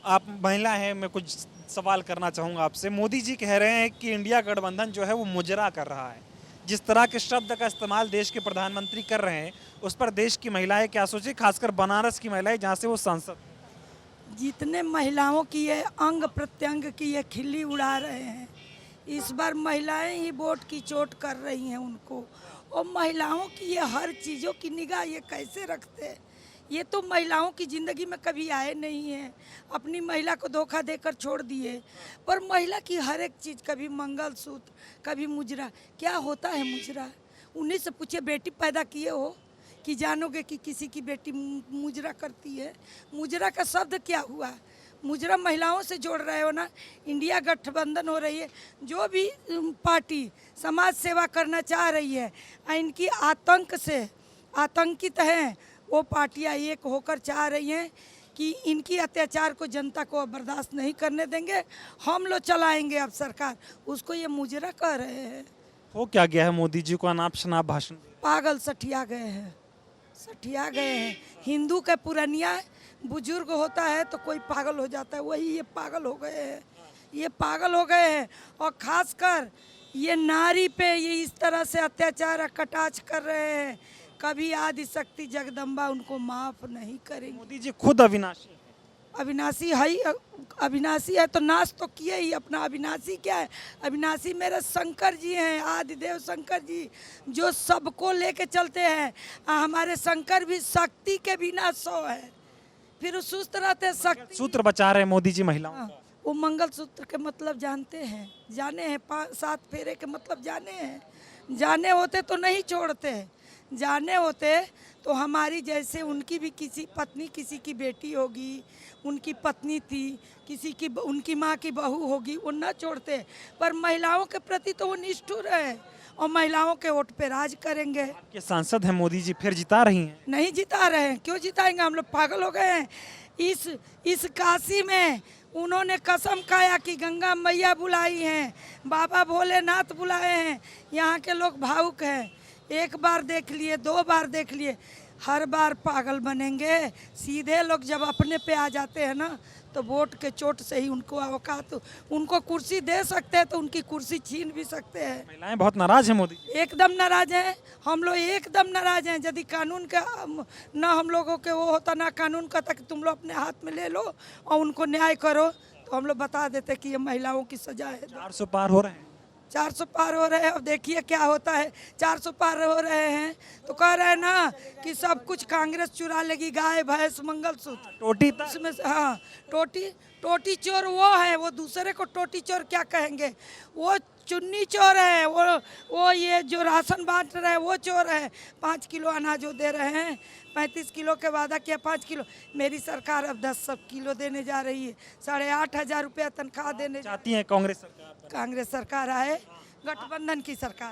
आप महिला हैं, मैं कुछ सवाल करना चाहूँगा आपसे। मोदी जी कह रहे हैं कि इंडिया गठबंधन जो है वो मुजरा कर रहा है। जिस तरह के शब्द का इस्तेमाल देश के प्रधानमंत्री कर रहे हैं, उस पर देश की महिलाएं क्या सोचें, खासकर बनारस की महिलाएं जहाँ से वो सांसद हैं। जितने महिलाओं की ये अंग प्रत्यंग की ये खिल्ली उड़ा रहे हैं, इस बार महिलाएं ही वोट की चोट कर रही हैं उनको। और महिलाओं की ये हर चीज़ों की निगाह ये कैसे रखते हैं। ये तो महिलाओं की ज़िंदगी में कभी आए नहीं हैं, अपनी महिला को धोखा देकर छोड़ दिए। पर महिला की हर एक चीज़, कभी मंगलसूत्र, कभी मुजरा। क्या होता है मुजरा? उन्हीं से पूछे, बेटी पैदा किए हो कि जानोगे कि किसी की बेटी मुजरा करती है? मुजरा का शब्द क्या हुआ? मुजरा महिलाओं से जोड़ रहे हो ना। इंडिया गठबंधन हो रही है, जो भी पार्टी समाज सेवा करना चाह रही है, इनकी आतंक से आतंकित हैं, वो पार्टियां एक होकर चाह रही हैं कि इनकी अत्याचार को जनता को अब बर्दाश्त नहीं करने देंगे, हम लोग चलाएंगे अब सरकार। उसको ये मुजरा कह रहे हैं। हो क्या गया है मोदी जी को अनाप शनाप भाषण? पागल सठिया गए हैं, सठिया गए हैं। हिंदू का पुरनिया बुजुर्ग होता है तो कोई पागल हो जाता है, वही ये पागल हो गए हैं। ये पागल हो गए हैं। और खासकर ये नारी पे ये इस तरह से अत्याचार कटाक्ष कर रहे हैं, कभी आदि शक्ति जगदम्बा उनको माफ नहीं करेंगी। मोदी जी खुद अविनाशी हैं। अविनाशी है ही, अविनाशी है तो नाश तो किए ही अपना। अविनाशी क्या है? अविनाशी मेरे शंकर जी हैं, आदिदेव शंकर जी, जो सबको लेके चलते हैं। हमारे शंकर भी शक्ति के बिना 100 है, फिर सुस्त रहते शक्ति। सूत्र बचा रहे हैं मोदी जी महिलाओं हाँ, का। वो मंगलसूत्र के मतलब जानते हैं, जाने हैं। 7 फेरे के मतलब जाने हैं। जाने होते तो नहीं छोड़ते, जाने होते तो हमारी जैसे उनकी भी किसी पत्नी, किसी की बेटी होगी, उनकी पत्नी थी, किसी की उनकी माँ की बहू होगी, वो न छोड़ते। पर महिलाओं के प्रति तो वो निष्ठुर है और महिलाओं के वोट पे राज करेंगे। आपके सांसद हैं मोदी जी, फिर जिता रही हैं। नहीं जिता रहे हैं, क्यों जिताएंगे? हम लोग पागल हो गए हैं। इस काशी में उन्होंने कसम खाया कि गंगा मैया बुलाई हैं, बाबा भोलेनाथ बुलाए हैं। यहाँ के लोग भावुक हैं। एक बार देख लिए, 2 बार देख लिए, हर बार पागल बनेंगे। सीधे लोग जब अपने पे आ जाते हैं ना, तो वोट के चोट से ही उनको औकात, उनको कुर्सी दे सकते हैं तो उनकी कुर्सी छीन भी सकते हैं। महिलाएं बहुत नाराज हैं मोदी जी। एकदम नाराज हैं, हम लोग एकदम नाराज हैं। यदि कानून का ना हम लोगों के वो होता, ना कानून का तक तुम लोग अपने हाथ में ले लो और उनको न्याय करो, तो हम लोग बता देते कि ये महिलाओं की सजा है। 400 पार हो रहे हैं। 400 पार हो रहे हैं। अब देखिए क्या होता है। 400 पार हो रहे हैं तो कह रहे हैं ना कि सब कुछ कांग्रेस चुरा लेगी, गाय भैंस मंगलसूत्र टोटी तक। उसमें से। हाँ, टोटी चोर वो है, वो दूसरे को टोटी चोर क्या कहेंगे? वो चुन्नी चोर है। वो ये जो राशन बांट रहे हैं वो चोर है। 5 किलो अनाज जो दे रहे हैं, 35 किलो के वादा किया 5 किलो। मेरी सरकार अब 10 किलो देने जा रही है। 8,500 रुपया तनख्वाह देने चाहती हैं कांग्रेस सरकार। कांग्रेस सरकार आए, गठबंधन की सरकार।